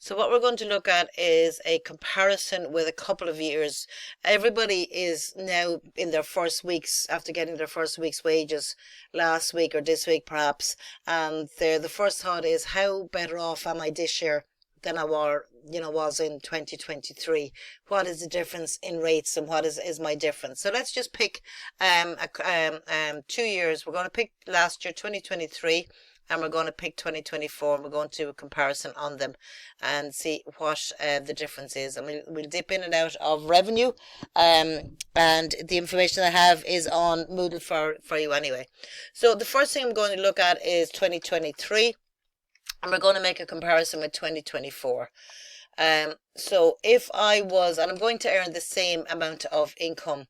So what we're going to look at is a comparison with a couple of years. Everybody is now in their first weeks after getting their first week's wages last week or this week perhaps. And the first thought is, how better off am I this year than I was in 2023? What is the difference in rates and what is my difference? So let's just pick 2 years. We're going to pick last year, 2023. And we're going to pick 2024, and we're going to do a comparison on them and see what the difference is. And we'll dip in and out of revenue, and the information I have is on Moodle for you anyway. So the first thing I'm going to look at is 2023, and we're going to make a comparison with 2024. So if I was, and I'm going to earn the same amount of income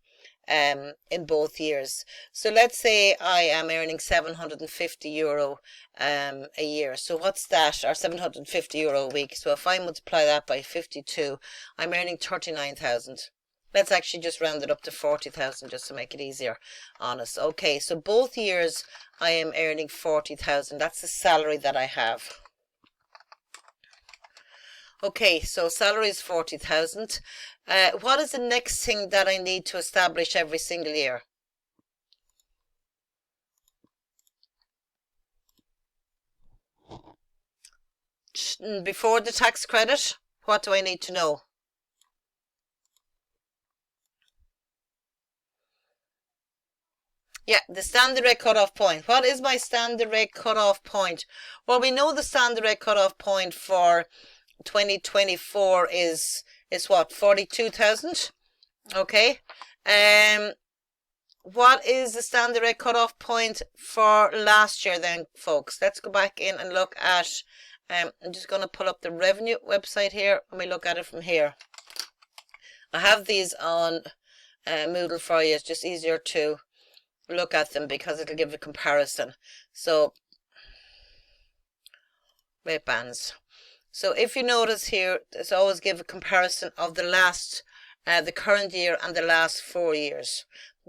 in both years. So let's say I am earning €750 a year. So what's that? Or €750 a week. So if I multiply that by 52, I'm earning 39,000. Let's actually just round it up to 40,000 just to make it easier on us. Okay, so both years I am earning 40,000. That's the salary that I have. Okay, so salary is 40,000. What is the next thing that I need to establish every single year? Before the tax credit, what do I need to know? Yeah, the standard rate cutoff point. What is my standard rate cutoff point? Well, we know the standard rate cutoff point for 2024 is what, 42,000? Okay. What is the standard rate cutoff point for last year then, folks? Let's go back in and look at, I'm just going to pull up the revenue website here, and we look at it from here. I have these on Moodle for you. It's just easier to look at them because it'll give a comparison. So, rate bands. So if you notice here, it's always give a comparison of the current year and the last 4 years.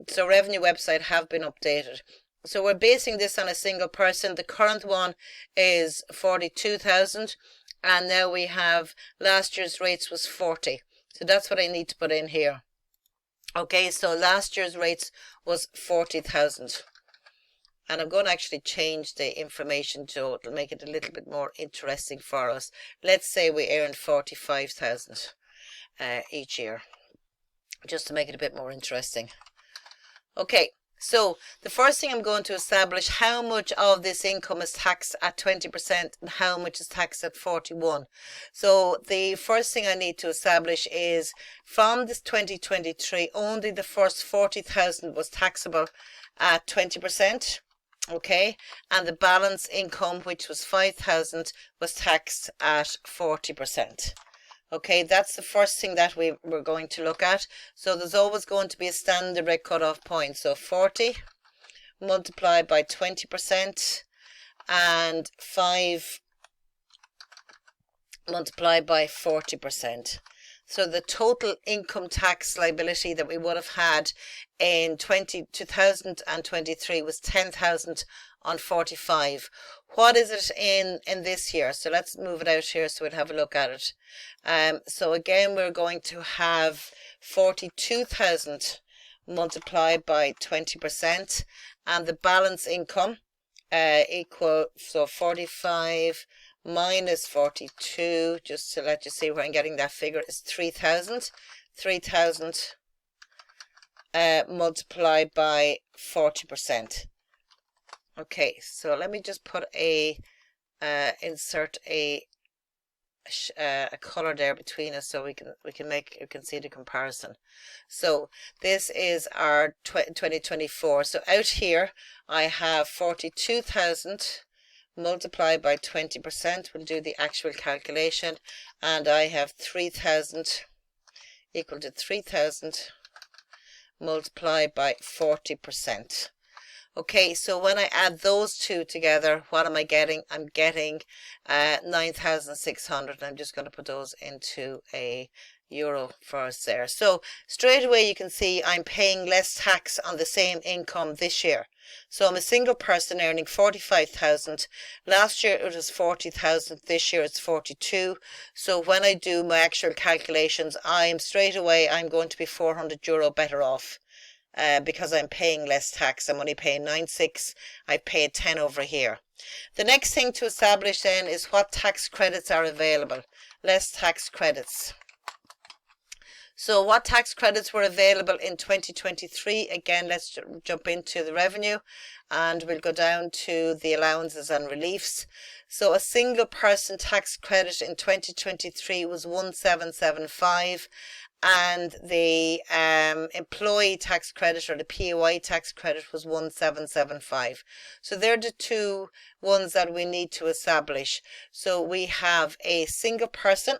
So revenue website have been updated. So we're basing this on a single person. The current one is 42,000, and now we have last year's rates was 40. So that's what I need to put in here. Okay, so last year's rates was 40,000. And I'm going to actually change the information to make it a little bit more interesting for us. Let's say we earned 45,000 each year, just to make it a bit more interesting. Okay, so the first thing I'm going to establish, how much of this income is taxed at 20% and how much is taxed at 41%. So the first thing I need to establish is from this 2023, only the first 40,000 was taxable at 20%. Okay, and the balance income, which was 5,000, was taxed at 40%. Okay, that's the first thing that we're going to look at. So there's always going to be a standard rate cutoff point. So 40 multiplied by 20% and 5 multiplied by 40%. So the total income tax liability that we would have had in 2023 was 10,000 on 45. What is it in this year? So let's move it out here so we'll have a look at it. So again, we're going to have 42,000 multiplied by 20%, and the balance income equal, so 45 minus 42, just to let you see where I'm getting that figure, is 3,000. 3,000 multiplied by 40%. Okay, so let me just put insert a color there between us so we can see the comparison. So this is our 2024. So out here I have 42,000 multiplied by 20%. We'll do the actual calculation, and I have 3,000 equal to 3,000 multiplied by 40%. Okay, so when I add those two together, what am I getting? I'm getting 9,600. I'm just going to put those into a euro first there. So straight away you can see I'm paying less tax on the same income this year. So I'm a single person earning 45,000. Last year it was 40,000. This year it's 42. So when I do my actual calculations, I'm going to be 400 euro better off. Because I'm paying less tax. I'm only paying 9.6. I paid 10 over here. The next thing to establish then is what tax credits are available. Less tax credits. So what tax credits were available in 2023? Again, let's jump into the revenue and we'll go down to the allowances and reliefs. So a single person tax credit in 2023 was 1775. And the employee tax credit or the PAYE tax credit was 1775. So they're the two ones that we need to establish. So we have a single person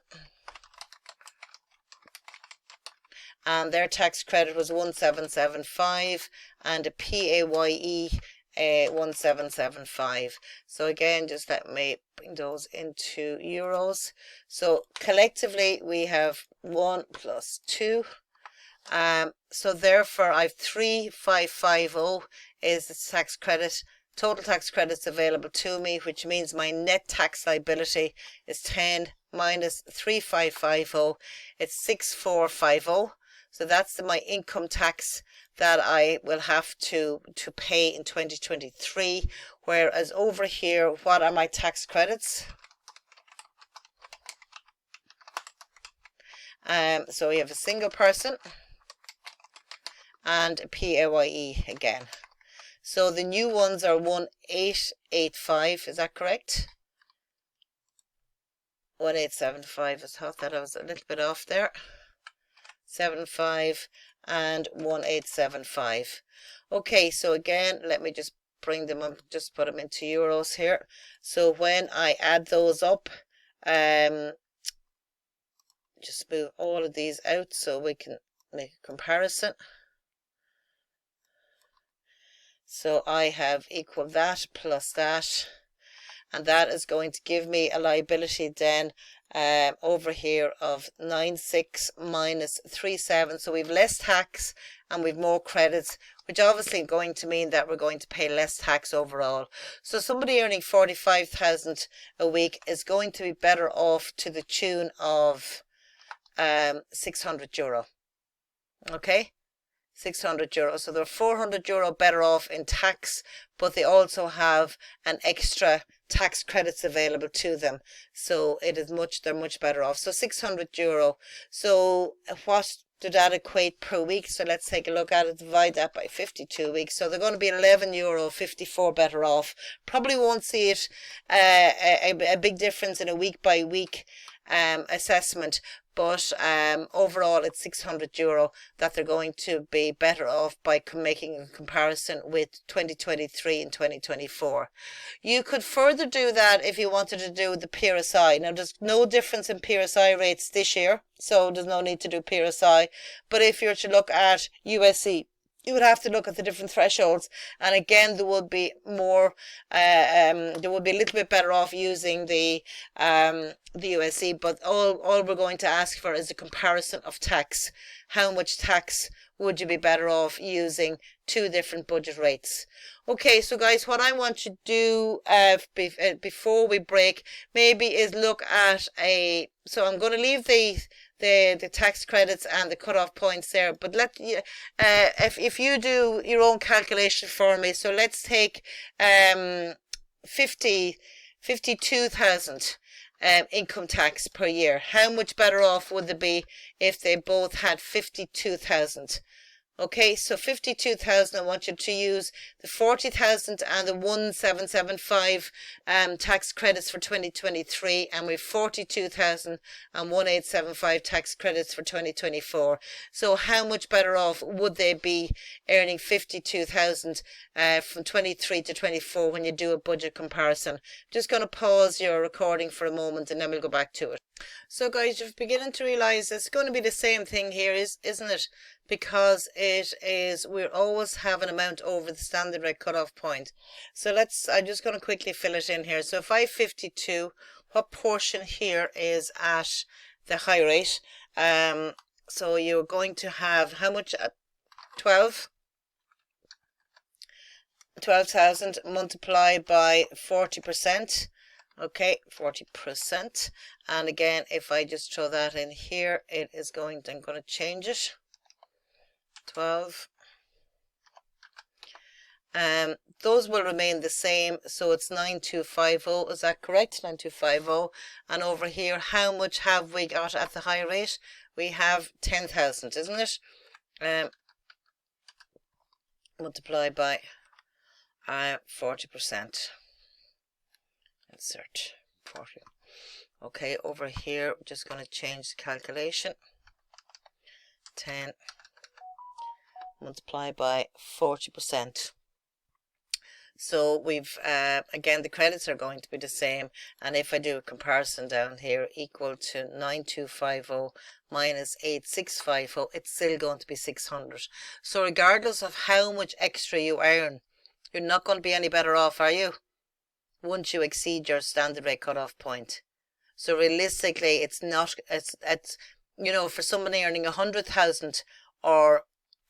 and their tax credit was 1775 and a PAYE 1775. So again, just let me bring those into euros. So collectively we have 1 plus 2. So therefore I've 3,550 is the tax credit. Total tax credits available to me, which means my net tax liability is 10 minus 3,550. It's 6,450. So that's my income tax that I will have to pay in 2023. Whereas over here, what are my tax credits? So we have a single person and a PAYE again. So the new ones are 1885, is that correct? 1875, I thought that I was a little bit off there. 75 and 1875. Okay, so again, let me just bring them up, just put them into euros here. So when I add those up, just move all of these out so we can make a comparison. So I have equal that plus that, and that is going to give me a liability then over here of 9.6 minus 3.7. So we've less tax and we've more credits, which obviously going to mean that we're going to pay less tax overall. So somebody earning 45,000 a week is going to be better off to the tune of 600 euro. Okay, 600 euro. So they're 400 euro better off in tax, but they also have an extra tax credits available to them. So they're much better off. So 600 euro. So what did that equate per week? So let's take a look at it, divide that by 52 weeks. So they're going to be €11.54 better off. Probably won't see it a big difference in a week by week assessment, but overall it's 600 euro that they're going to be better off by making a comparison with 2023 and 2024. You could further do that if you wanted to do the PRSI. Now there's no difference in PRSI rates this year, so there's no need to do PRSI, but if you're to look at USC, you would have to look at the different thresholds, and again there would be more there would be a little bit better off using the USC, but all we're going to ask for is a comparison of tax. How much tax would you be better off using two different budget rates? Okay, so guys, what I want to do before we break maybe is look at so I'm going to leave the tax credits and the cutoff points there, but if you do your own calculation for me, so let's take 52,000 income tax per year. How much better off would they be if they both had 52,000? Okay, so 52,000, I want you to use the 40,000 and the 1775 tax credits for 2023, and we've 42,000 and 1875 tax credits for 2024. So how much better off would they be earning 52,000 from 23 to 24 when you do a budget comparison? Just going to pause your recording for a moment and then we'll go back to it. So guys, you're beginning to realize it's going to be the same thing here, isn't it? because we always have an amount over the standard rate cutoff point. So I'm just going to quickly fill it in here. So if I 52, what portion here is at the high rate? So you're going to have how much? 12,000 multiplied by 40%. Okay, 40%. And again, if I just throw that in here, I'm going to change it. 12. Those will remain the same, so it's 9250. Is that correct? 9250. And over here, how much have we got at the high rate? We have 10,000, isn't it? Multiplied by 40%. Insert 40. Okay, over here, I'm just going to change the calculation. 10 multiplied by 40%. So we've, again, the credits are going to be the same. And if I do a comparison down here, equal to 9250 minus 8650, it's still going to be 600. So regardless of how much extra you earn, you're not going to be any better off, are you? Once you exceed your standard rate cutoff point. So realistically, it's not, it's you know, for somebody earning 100,000 or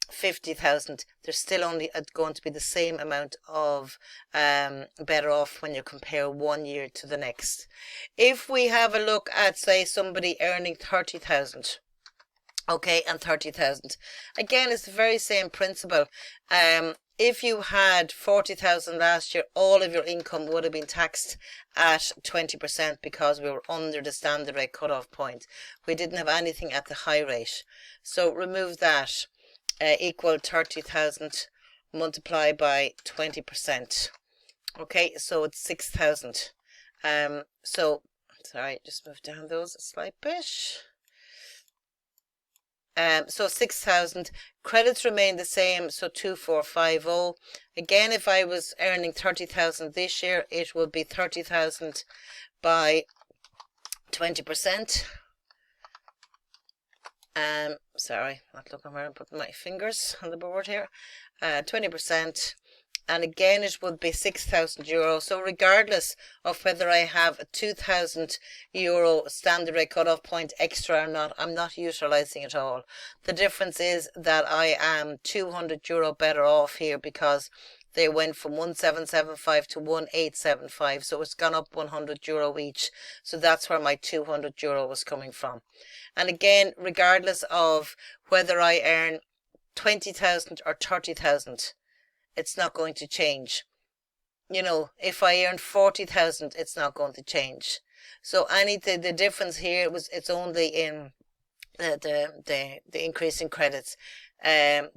50,000, they're still only going to be the same amount of better off when you compare 1 year to the next. If we have a look at, say, somebody earning 30,000, okay, and 30,000, again, it's the very same principle. If you had 40,000 last year, all of your income would have been taxed at 20% because we were under the standard rate cutoff point. We didn't have anything at the high rate. So remove that. Equal 30,000 multiplied by 20%. Okay, so it's 6,000. So, sorry, just move down those a slight bit. So 6,000. Credits remain the same, so 2450. Again, if I was earning 30,000 this year, it would be 30,000 by 20%. Sorry, not looking where I'm putting my fingers on the board here. 20%, and again it would be 6,000 euro. So regardless of whether I have a 2,000 euro standard rate cutoff point extra or not, I'm not utilizing it all. The difference is that I am 200 euro better off here because they went from 1775 to 1875, so it's gone up 100 euro each. So that's where my 200 euro was coming from. And again, regardless of whether I earn 20,000 or 30,000, it's not going to change. You know, if I earn 40,000, it's not going to change. So the difference here it's only in the increase in credits.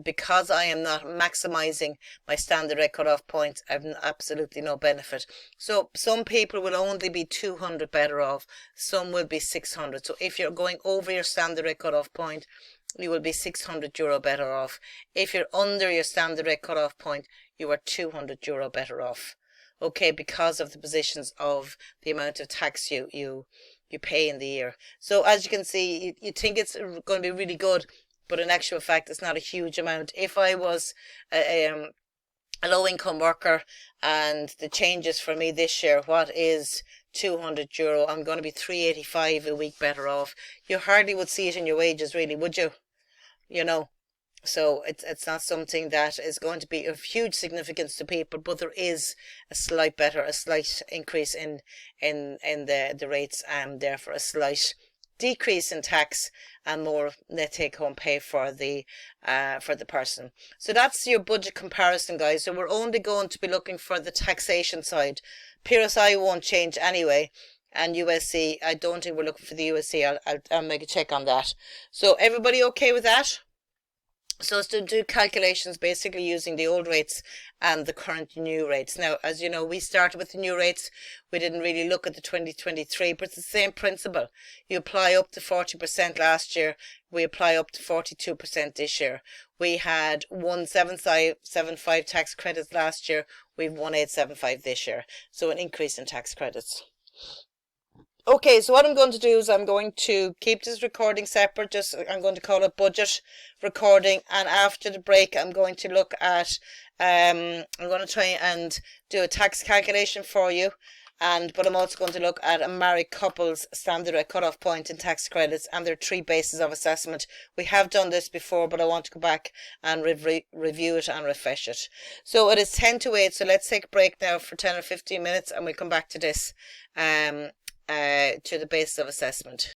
Because I am not maximizing my standard rate cutoff points, I have absolutely no benefit. So some people will only be 200 better off, some will be 600. So if you're going over your standard rate cutoff point, you will be 600 euro better off. If you're under your standard rate cutoff point, you are 200 euro better off. Okay, because of the positions of the amount of tax you pay in the year. So as you can see, you think it's going to be really good, but in actual fact, it's not a huge amount. If I was a low-income worker and the changes for me this year, what is 200 euro? I'm going to be 385 a week better off. You hardly would see it in your wages, really, would you? You know, so it's not something that is going to be of huge significance to people, but there is a slight increase in the rates, and therefore a slight decrease in tax and more net take home pay for the person. So that's your budget comparison, guys. So we're only going to be looking for the taxation side. PRSI won't change anyway, and USC, I don't think we're looking for the USC. I'll make a check on that. So everybody okay with that? So it's to do calculations basically using the old rates and the current new rates. Now, as you know, we started with the new rates. We didn't really look at the 2023, but it's the same principle. You apply up to 40% last year. We apply up to 42% this year. We had 1775 tax credits last year. We've 1875 this year. So an increase in tax credits. Okay, so what I'm going to do is I'm going to keep this recording separate. Just I'm going to call it budget recording, and after the break, I'm going to look at. I'm going to try and do a tax calculation for you, but I'm also going to look at a married couple's standard rate cutoff point in tax credits and their three bases of assessment. We have done this before, but I want to go back and review it and refresh it. So it is 10 to 8. So let's take a break now for 10 or 15 minutes, and we'll come back to this. To the basis of assessment.